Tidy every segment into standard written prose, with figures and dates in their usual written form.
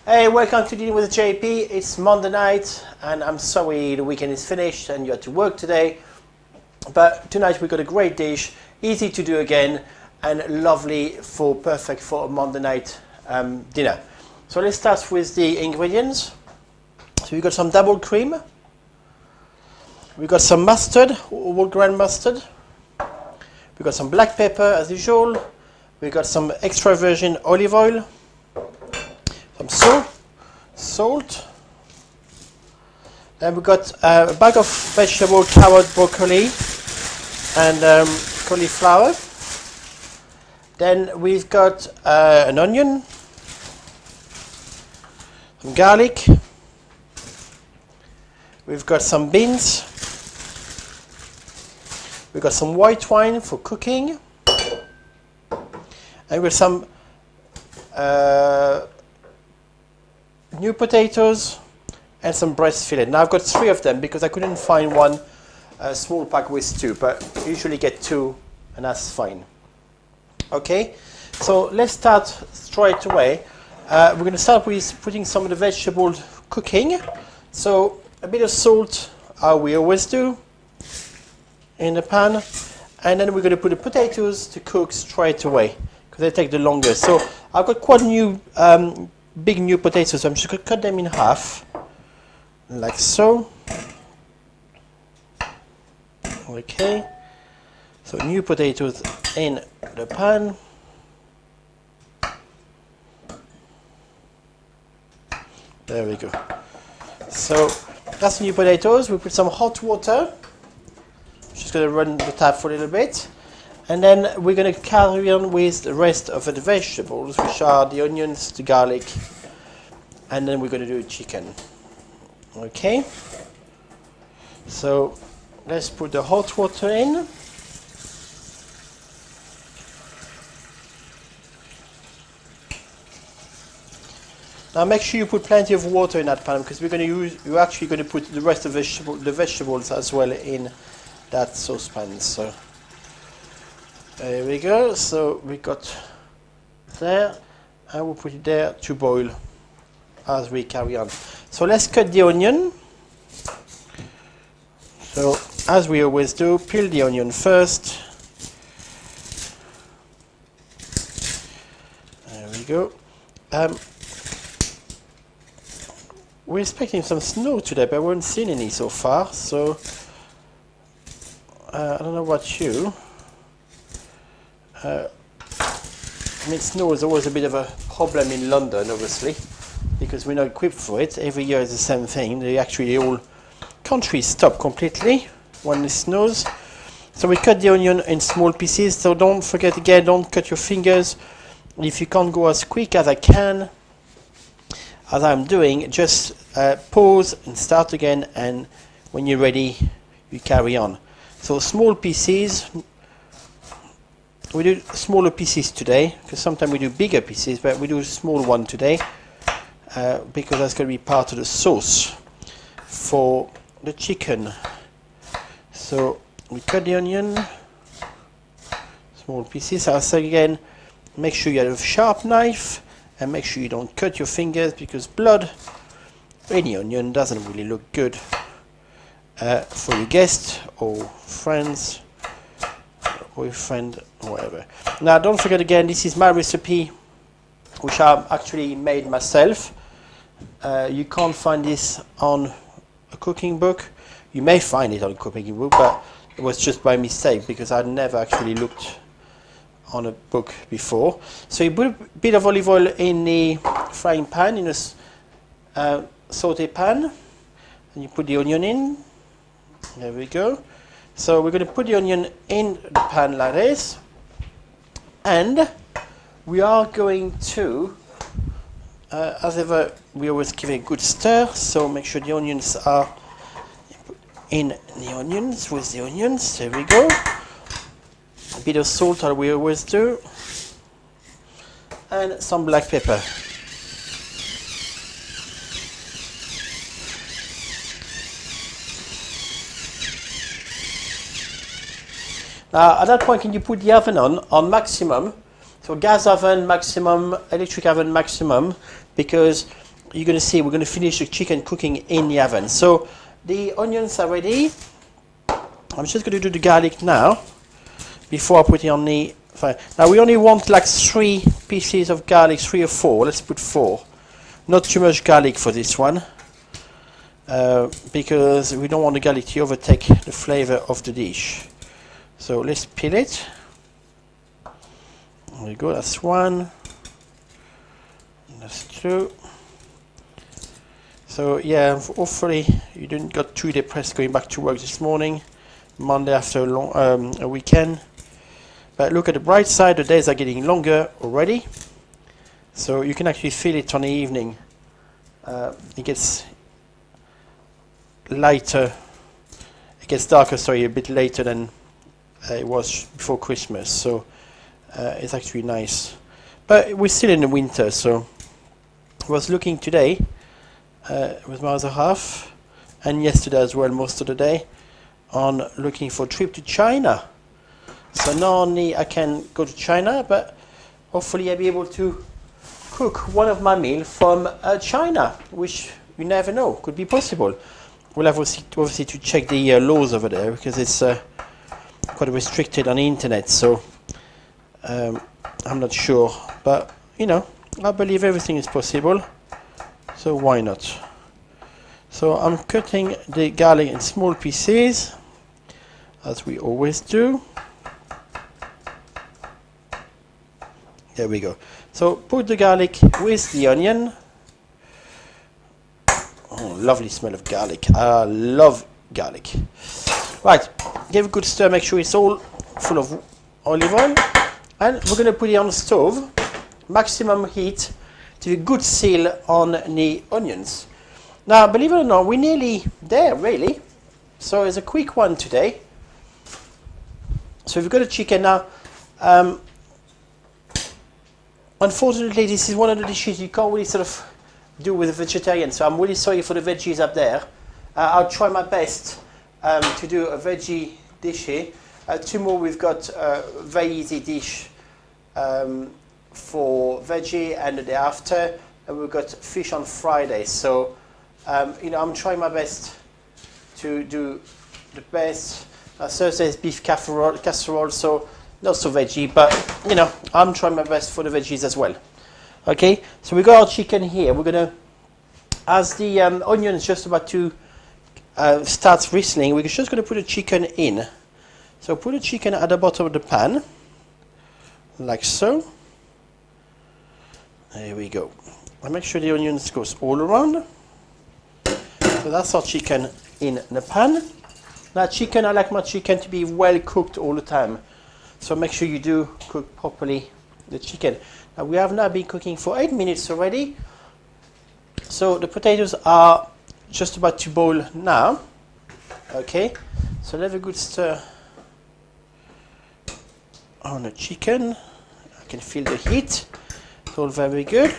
Hey, welcome to Dinner with JP. It's Monday night, and I'm sorry the weekend is finished and you had to work today. But tonight we got a great dish, easy to do again, and lovely perfect for a Monday night dinner. So let's start with the ingredients. So we got some double cream. We got some mustard, whole grain mustard. We got some black pepper as usual. We got some extra virgin olive oil. Some salt. Then we got a bag of vegetable, carrot, broccoli, and cauliflower. Then we've got an onion, some garlic. We've got some beans. We've got some white wine for cooking. And with some new potatoes and some breast fillet. Now I've got 3 of them because I couldn't find one small pack with 2, but I usually get 2 and that's fine. Okay, so let's start straight away. We're going to start with putting some of the vegetables cooking. So a bit of salt, how we always do, in the pan, and then we're going to put the potatoes to cook straight away because they take the longest. So I've got quite new big new potatoes, so I'm just going to cut them in half like so. Okay, so new potatoes in the pan. There we go. So that's new potatoes. We put some hot water. Just going to run the tap for a little bit, and then we're going to carry on with the rest of the vegetables, which are the onions, the garlic, and then we're going to do chicken. Okay, so let's put the hot water in. Now make sure you put plenty of water in that pan because you're actually going to put the rest of the vegetables as well in that saucepan. So there we go. So we got there. I will put it there to boil as we carry on. So let's cut the onion. So as we always do, peel the onion first. There we go. We're expecting some snow today, but I haven't seen any so far. So I don't know about you. I mean, snow is always a bit of a problem in London, obviously, because we're not equipped for it. Every year is the same thing. The whole country stop completely when it snows. So we cut the onion in small pieces. So don't forget again, don't cut your fingers. If you can't go as quick as I can, as I'm doing, just pause and start again, and when you're ready, you carry on. So small pieces. We do smaller pieces today because sometimes we do bigger pieces, but we do a small one today because that's going to be part of the sauce for the chicken. So we cut the onion, small pieces. I'll say again, make sure you have a sharp knife and make sure you don't cut your fingers because blood in the onion doesn't really look good for your guests or friends or your friend or whatever. Now don't forget again, this is my recipe which I actually made myself. You can't find this on a cooking book. You may find it on a cooking book, but it was just by mistake because I'd never actually looked on a book before. So you put a bit of olive oil in the frying pan, in a saute pan, and you put the onion in. There we go. So we're going to put the onion in the pan like this, and we are going to, as ever, we always give it a good stir. So make sure the onions are in the onions with the onions. There we go. A bit of salt, as we always do, and some black pepper. At that point, can you put the oven on maximum? So gas oven maximum, electric oven maximum, because you're going to see we're going to finish the chicken cooking in the oven. So the onions are ready. I'm just going to do the garlic now before I put it on the fire. Now we only want like 3 pieces of garlic, 3 or 4. Let's put 4. Not too much garlic for this one, because we don't want the garlic to overtake the flavor of the dish. So let's peel it. There we go, that's 1. That's 2. So yeah, hopefully you didn't got too depressed going back to work this morning, Monday after a weekend. But look at the bright side, the days are getting longer already. So you can actually feel it on the evening. It gets lighter, it gets darker, sorry, a bit later than it was before Christmas. So it's actually nice. But we're still in the winter, so I was looking today with my other half, and yesterday as well, most of the day, on looking for a trip to China. So not only I can go to China, but hopefully I'll be able to cook one of my meals from China, which you never know, could be possible. We'll have obviously to check the laws over there, because it's quite restricted on the internet, so I'm not sure, but you know, I believe everything is possible, so why not? So I'm cutting the garlic in small pieces, as we always do. There we go. So put the garlic with the onion. Oh, lovely smell of garlic. I love garlic. Right, give a good stir, make sure it's all full of olive oil. And we're going to put it on the stove, maximum heat, to a good seal on the onions. Now, believe it or not, we're nearly there, really. So it's a quick one today. So we've got a chicken now. Unfortunately, this is one of the dishes you can't really sort of do with a vegetarian, so I'm really sorry for the veggies up there. I'll try my best to do a veggie dish here. Tomorrow we've got a very easy dish for veggie, and the day after we've got fish on Friday. So you know, I'm trying my best to do the best. Thursday is beef casserole, so not so veggie, but you know, I'm trying my best for the veggies as well. Okay, so we got our chicken here. We're gonna, as the onion is just about to start whistling, we're just gonna put the chicken in. So put the chicken at the bottom of the pan, like so. There we go. And make sure the onions goes all around. So that's our chicken in the pan. Now chicken, I like my chicken to be well cooked all the time. So make sure you do cook properly the chicken. Now we have now been cooking for 8 minutes already. So the potatoes are just about to boil now. Okay, so let's have a good stir on the chicken. I can feel the heat. It's all very good.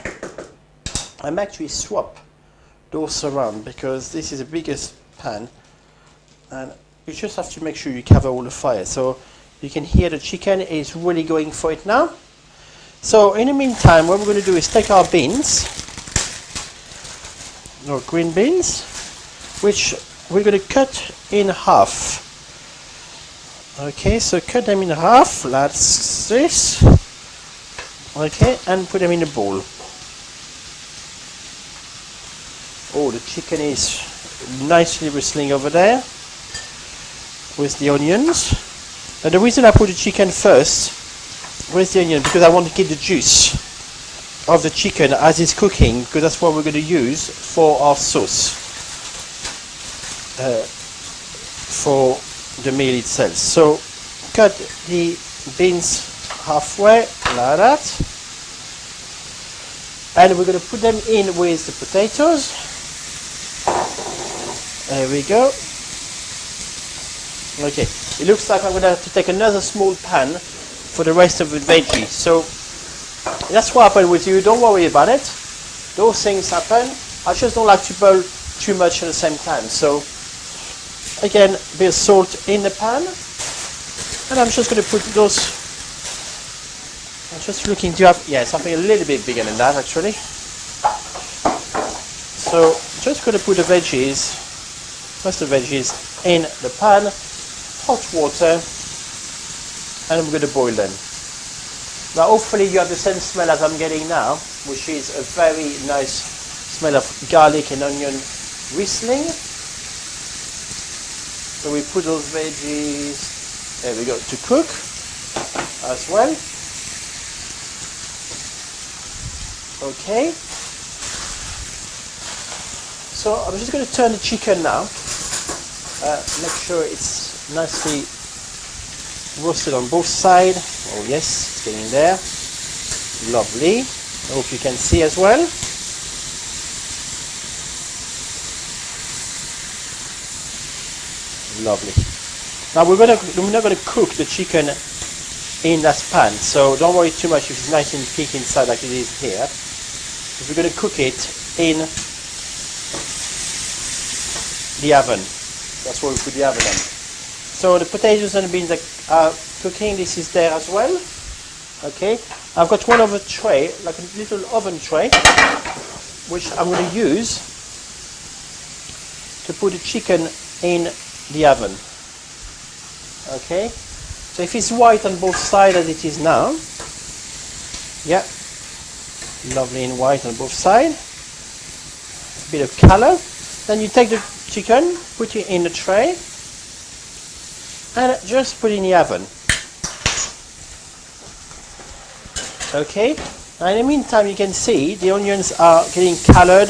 I'm actually swap those around because this is the biggest pan, and you just have to make sure you cover all the fire. So you can hear the chicken is really going for it now. So in the meantime, what we're going to do is take our beans, or green beans, which we're going to cut in half. Okay, so cut them in half, like this. Okay, and put them in a bowl. Oh, the chicken is nicely whistling over there with the onions. And the reason I put the chicken first with the onion, because I want to keep the juice of the chicken as it's cooking, because that's what we're going to use for our sauce for the meal itself. So cut the beans halfway like that, and we're going to put them in with the potatoes. There we go. Okay, it looks like I'm going to have to take another small pan for the rest of the veggies. So that's what happened with you. Don't worry about it. Those things happen. I just don't like to boil too much at the same time. So again, a bit of salt in the pan, and I'm just going to put those. I'm just looking to have, yeah, something a little bit bigger than that actually. So just going to put the veggies, first the veggies in the pan, hot water, and I'm going to boil them. Now hopefully you have the same smell as I'm getting now, which is a very nice smell of garlic and onion whistling. So we put those veggies, there we go, to cook as well. Okay. So I'm just going to turn the chicken now. Make sure it's nicely roasted on both sides. Oh yes, it's getting there. Lovely. I hope you can see as well. Lovely. Now we're not going to cook the chicken in that pan, so don't worry too much if it's nice and thick inside like it is here. We're going to cook it in the oven. That's where we put the oven on. So the potatoes and the beans are cooking. This is there as well. Okay. I've got one other tray, like a little oven tray, which I'm going to use to put the chicken in the oven. Okay. So if it's white on both sides as it is now, yeah, lovely and white on both sides, a bit of color. Then you take the chicken, put it in the tray, and just put it in the oven. Okay, now in the meantime you can see the onions are getting colored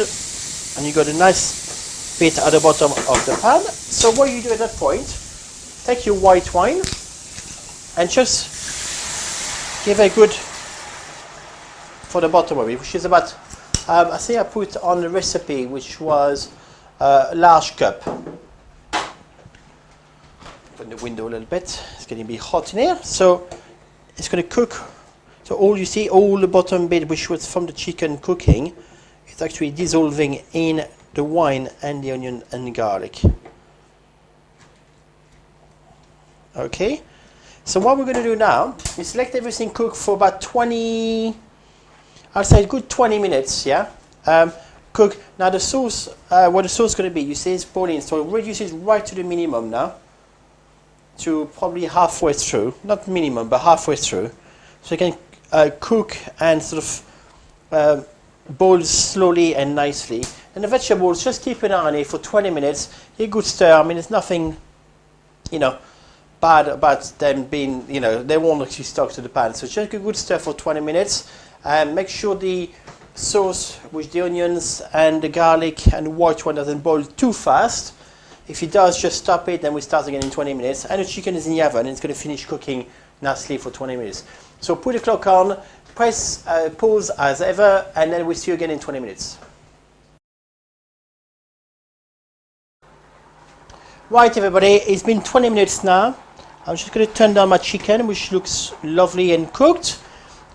and you got a nice bit at the bottom of the pan. So what you do at that point, take your white wine and just give a good for the bottom of it, which is about, I think I put on the recipe, which was a large cup. Open the window a little bit, it's getting a bit hot in here. So it's going to cook. So all you see, all the bottom bit, which was from the chicken cooking, is actually dissolving in the wine and the onion and the garlic. Okay, so what we're going to do now is let everything cook for about 20, I'll say a good 20 minutes, yeah? Cook. Now the sauce, what the sauce is going to be, you see it's boiling, so reduce it right to the minimum now, to probably halfway through, not minimum, but halfway through. So you can cook and sort of boil slowly and nicely. And the vegetables, just keep an eye on it for 20 minutes. A good stir. I mean, there's nothing, you know, bad about them being, you know, they won't actually stuck to the pan. So just a good stir for 20 minutes. And make sure the sauce with the onions and the garlic and the white one doesn't boil too fast. If it does, just stop it, then we start again in 20 minutes. And the chicken is in the oven, and it's going to finish cooking nicely for 20 minutes. So put the clock on, press pause as ever, and then we'll see you again in 20 minutes. Right, everybody, it's been 20 minutes now. I'm just going to turn down my chicken, which looks lovely and cooked.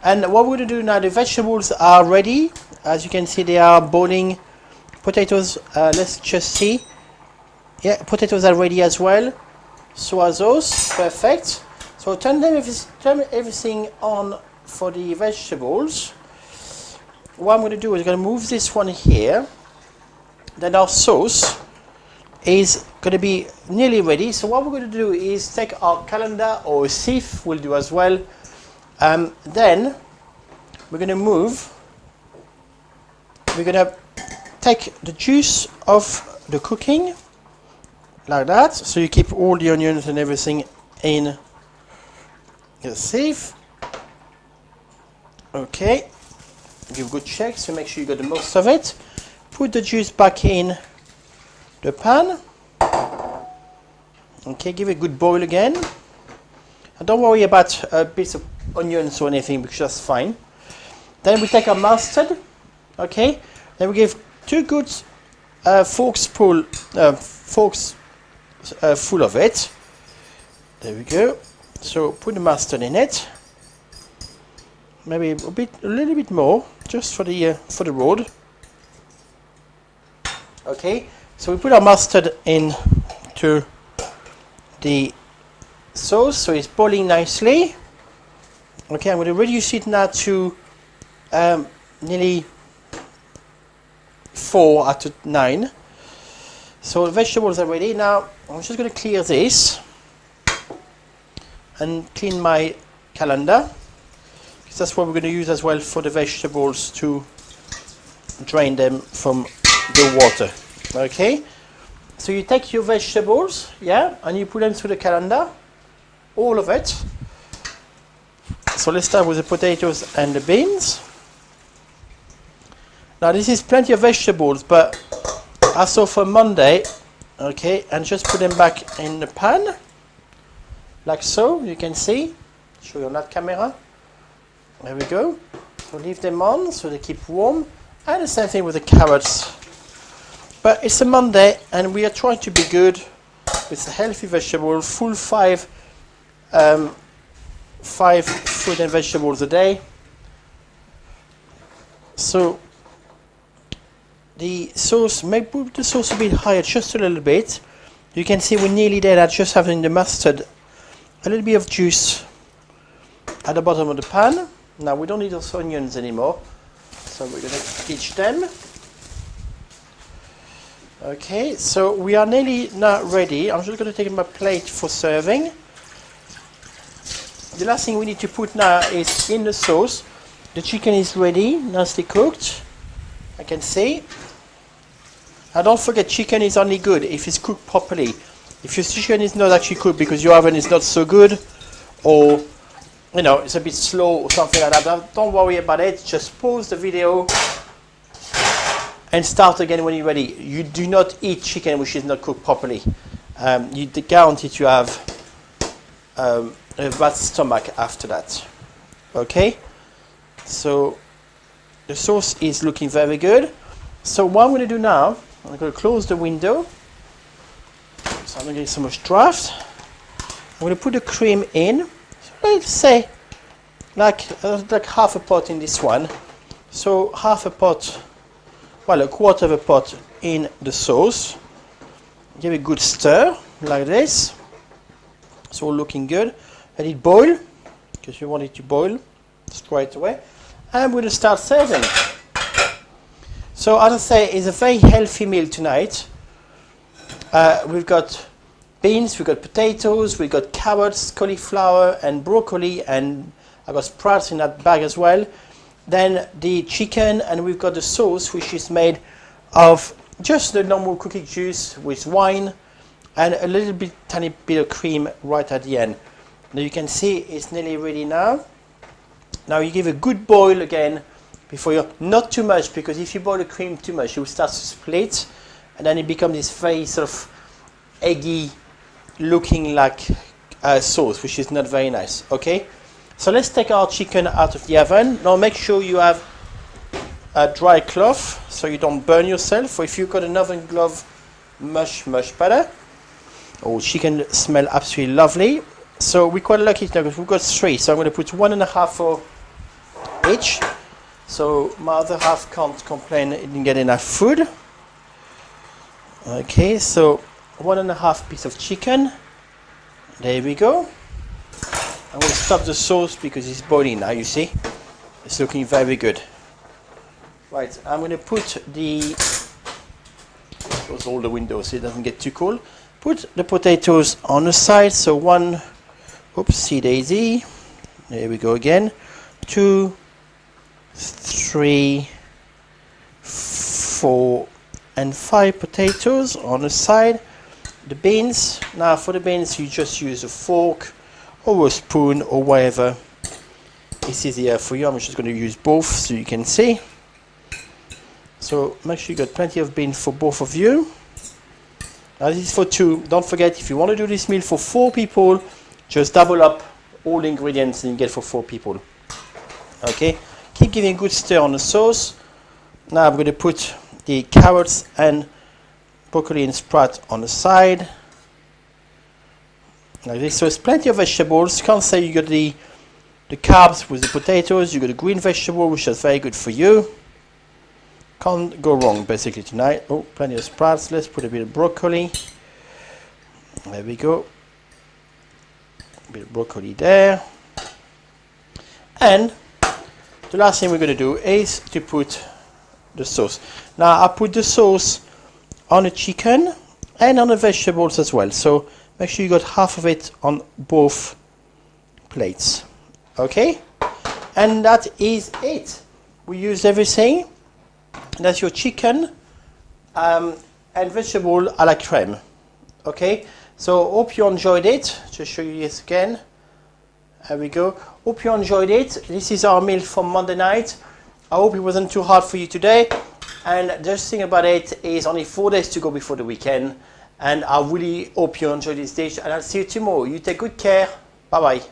And what we're going to do now, the vegetables are ready. As you can see, they are boiling. Potatoes, let's just see. Yeah, potatoes are ready as well. So are those. Perfect. So turn everything on for the vegetables. What I'm going to do is I'm going to move this one here. Then our sauce is going to be nearly ready. So what we're going to do is take our colander or a sieve, will do as well. Then we're going to we're going to take the juice of the cooking like that. So you keep all the onions and everything in the sieve. Okay, give a good check, so make sure you got the most of it. Put the juice back in the pan. Okay, give it a good boil again. And don't worry about bits of onions or anything, because that's fine. Then we take our mustard. Okay, then we give 2 good forks full of it. There we go. So put the mustard in it. Maybe a little bit more, just for the road. Okay, so we put our mustard into the sauce, so it's boiling nicely. Okay, I'm going to reduce it now to nearly 4 out of 9. So the vegetables are ready. Now I'm just going to clear this and clean my calendar, because that's what we're going to use as well for the vegetables, to drain them from the water. Okay, so you take your vegetables, yeah, and you put them through the calendar, all of it. So let's start with the potatoes and the beans. Now this is plenty of vegetables, but I saw for Monday, okay, and just put them back in the pan, like so, you can see. Show you on that camera. There we go. So leave them on so they keep warm, and the same thing with the carrots. But it's a Monday, and we are trying to be good with the healthy vegetable, full 5 fruit and vegetables a day. So the sauce, maybe put the sauce a bit higher, just a little bit. You can see we're nearly there. I just have in the mustard a little bit of juice at the bottom of the pan. Now we don't need those onions anymore, so we're going to ditch them. Okay, so we are nearly now ready. I'm just going to take my plate for serving. The last thing we need to put now is in the sauce. The chicken is ready, nicely cooked, I can see. Now don't forget, chicken is only good if it's cooked properly. If your chicken is not actually cooked because your oven is not so good, or you know, it's a bit slow or something like that, don't worry about it. Just pause the video and start again when you're ready. You do not eat chicken which is not cooked properly. You guarantee to have a bad stomach after that. Okay, so the sauce is looking very good. So what I'm going to do now, I'm going to close the window so I'm not getting so much draft. I'm going to put the cream in. So let's say like half a pot in this one. So half a pot, well, a quarter of a pot in the sauce. Give it a good stir like this. It's all looking good. Let it boil, because you want it to boil straight away. And we're going to start serving. So as I say, it's a very healthy meal tonight. We've got beans, we've got potatoes, we've got carrots, cauliflower and broccoli, and I've got sprouts in that bag as well. Then the chicken, and we've got the sauce, which is made of just the normal cooking juice with wine and a little bit, tiny bit of cream right at the end. Now you can see it's nearly ready now. Now you give a good boil again before you, not too much, because if you boil the cream too much, it will start to split, and then it becomes this very sort of eggy looking like sauce, which is not very nice. Okay, so let's take our chicken out of the oven. Now make sure you have a dry cloth so you don't burn yourself, or if you've got an oven glove, much better. Oh, chicken smell absolutely lovely. So we're quite lucky now because we've got 3, so I'm going to put 1.5 for each. So my other half can't complain, it didn't get enough food. Okay, so 1.5 piece of chicken. There we go. I'm going to stop the sauce because it's boiling now, you see. It's looking very good. Right, I'm going to put close all the windows so it doesn't get too cold. Put the potatoes on the side, so 1, oopsie daisy. There we go again. 2, 3, 4 and 5 potatoes on the side. The beans, now for the beans you just use a fork or a spoon or whatever. It's easier for you. I'm just going to use both so you can see. So make sure you got plenty of beans for both of you. Now this is for 2. Don't forget, if you want to do this meal for 4 people, just double up all the ingredients and you get for 4 people. Okay, keep giving a good stir on the sauce. Now I'm going to put the carrots and broccoli and sprout on the side. Like this. So it's plenty of vegetables. You can't say you got the carbs with the potatoes, you got a green vegetable, which is very good for you. Can't go wrong basically tonight. Oh, plenty of sprouts. Let's put a bit of broccoli. There we go. A bit of broccoli there. And the last thing we're going to do is to put the sauce. Now I put the sauce on the chicken and on the vegetables as well. So make sure you got half of it on both plates. Okay? And that is it. We used everything. That's your chicken and vegetable à la crème. Okay? So hope you enjoyed it. Just show you this again. There we go. Hope you enjoyed it. This is our meal from Monday night. I hope it wasn't too hard for you today. And just think about it, is only 4 days to go before the weekend. And I really hope you enjoyed this dish. And I'll see you tomorrow. You take good care. Bye bye.